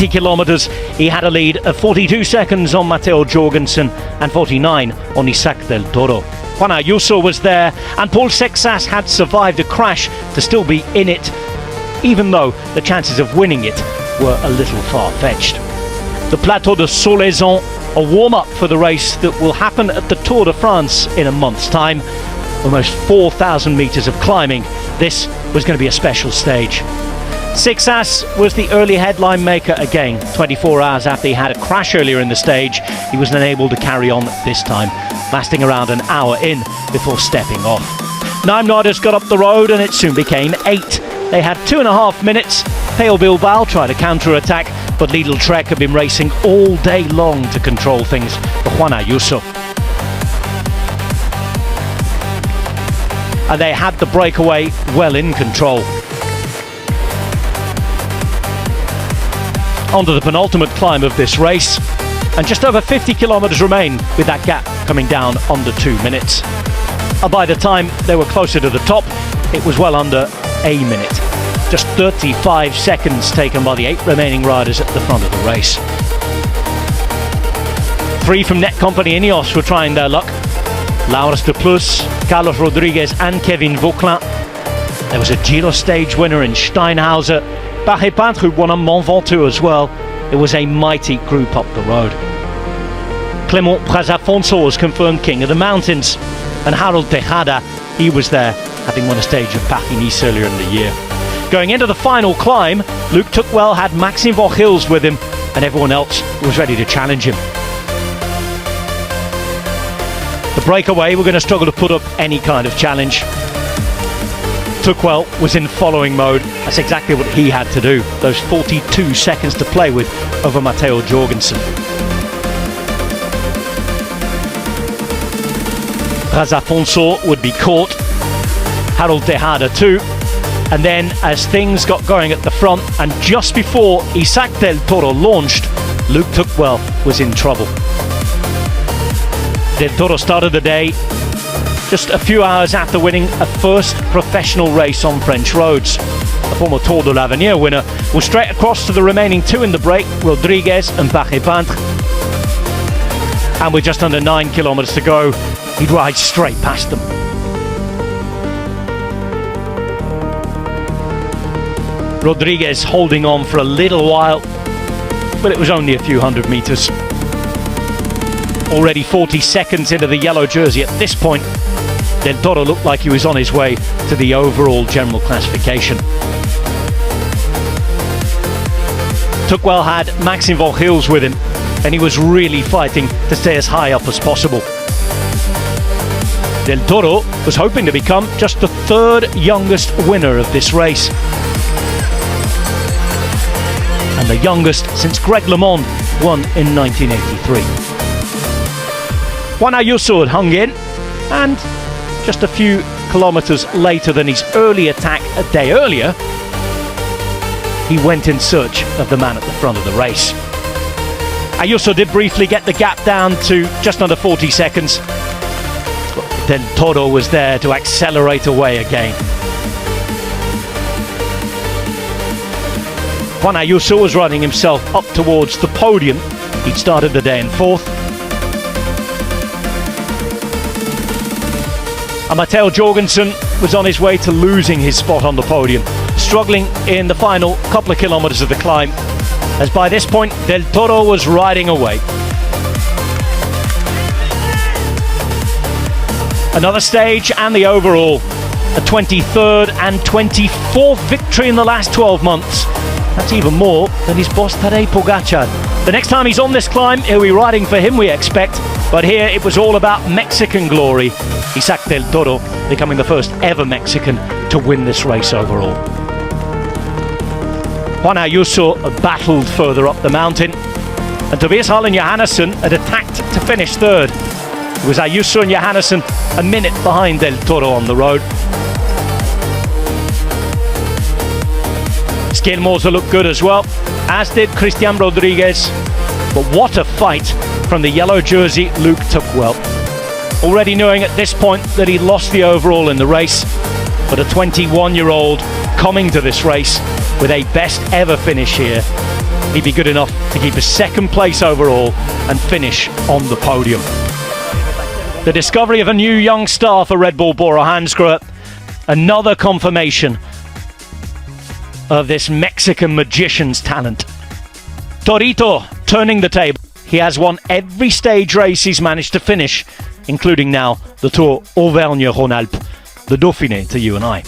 20 kilometers, he had a lead of 42 seconds on Matteo Jorgensen and 49 on Isaac del Toro. Juan Ayuso was there, and Paul Sexas had survived a crash to still be in it, even though the chances of winning it were a little far-fetched. The Plateau de Solaizon, a warm-up for the race that will happen at the Tour de France in a month's time. Almost 4,000 meters of climbing. This was going to be a special stage. Sexas was the early headline maker again. 24 hours after he had a crash earlier in the stage, he was unable to carry on this time, lasting around an hour in before stepping off. 9 riders got up the road and it soon became 8. They had 2.5 minutes. Pale Bilbao tried a counter-attack, but Lidl Trek had been racing all day long to control things for Juan Ayuso. And they had the breakaway well in control. On to the penultimate climb of this race, and just over 50 kilometers remain, with that gap coming down under 2 minutes. And by the time they were closer to the top, it was well under a minute. Just 35 seconds taken by the 8 remaining riders at the front of the race. 3 from Netcompany Ineos were trying their luck. Laurens de Plus, Carlos Rodriguez and Kevin Vauclin. There was a Giro stage winner in Steinhauser. Barret who won a Mont Ventoux as well. It was a mighty group up the road. Clément Prazafonso was confirmed king of the mountains, and Harold Tejada, he was there, having won a stage of Paris-Nice earlier in the year. Going into the final climb, Luke Tuckwell had Maxime Vorhils with him, and everyone else was ready to challenge him. The breakaway were going to struggle to put up any kind of challenge. Tuckwell was in following mode. That's exactly what he had to do. Those 42 seconds to play with over Matteo Jorgensen. Prazafonso would be caught. Harold Tejada too. And then as things got going at the front, and just before Isaac del Toro launched, Luke Tuckwell was in trouble. Del Toro started the day just a few hours after winning a first professional race on French roads. The former Tour de l'Avenir winner was straight across to the remaining 2 in the break, Rodriguez and Barret. And with just under 9 kilometers to go, he'd ride straight past them. Rodriguez holding on for a little while, but it was only a few hundred meters. Already 40 seconds into the yellow jersey at this point, Del Toro looked like he was on his way to the overall general classification. Tuckwell had Maxime Vorhils with him, and he was really fighting to stay as high up as possible. Del Toro was hoping to become just the 3rd youngest winner of this race, and the youngest since Greg LeMond won in 1983. Juan Ayuso had hung in, and just a few kilometers later than his early attack a day earlier, he went in search of the man at the front of the race. Ayuso did briefly get the gap down to just under 40 seconds. Then Toro was there to accelerate away again. Juan Ayuso was running himself up towards the podium. He'd started the day in 4th. And Matteo Jorgensen was on his way to losing his spot on the podium, struggling in the final couple of kilometers of the climb, as by this point Del Toro was riding away. Another stage and the overall, a 23rd and 24th victory in the last 12 months. That's even more than his boss Tadej Pogačar. The next time he's on this climb, he'll be riding for him, we expect. But here it was all about Mexican glory. Isaac del Toro becoming the first ever Mexican to win this race overall. Juan Ayuso battled further up the mountain, and Tobias Harlan Johannesson had attacked to finish 3rd. It was Ayuso and Johannesson a minute behind del Toro on the road. Skjelmose looked good as well, as did Christian Rodriguez. But what a fight from the yellow jersey Luke Tuckwell. Already knowing at this point that he lost the overall in the race, but a 21-year-old coming to this race with a best ever finish here he'd be good enough to keep a second place overall and finish on the podium. The discovery of a new young star for Red Bull Bora Hansgrohe, another confirmation of this Mexican magician's talent. Torito turning the table. He has won every stage race he's managed to finish, including now the Tour Auvergne-Rhône-Alpes, the Dauphiné to you and I.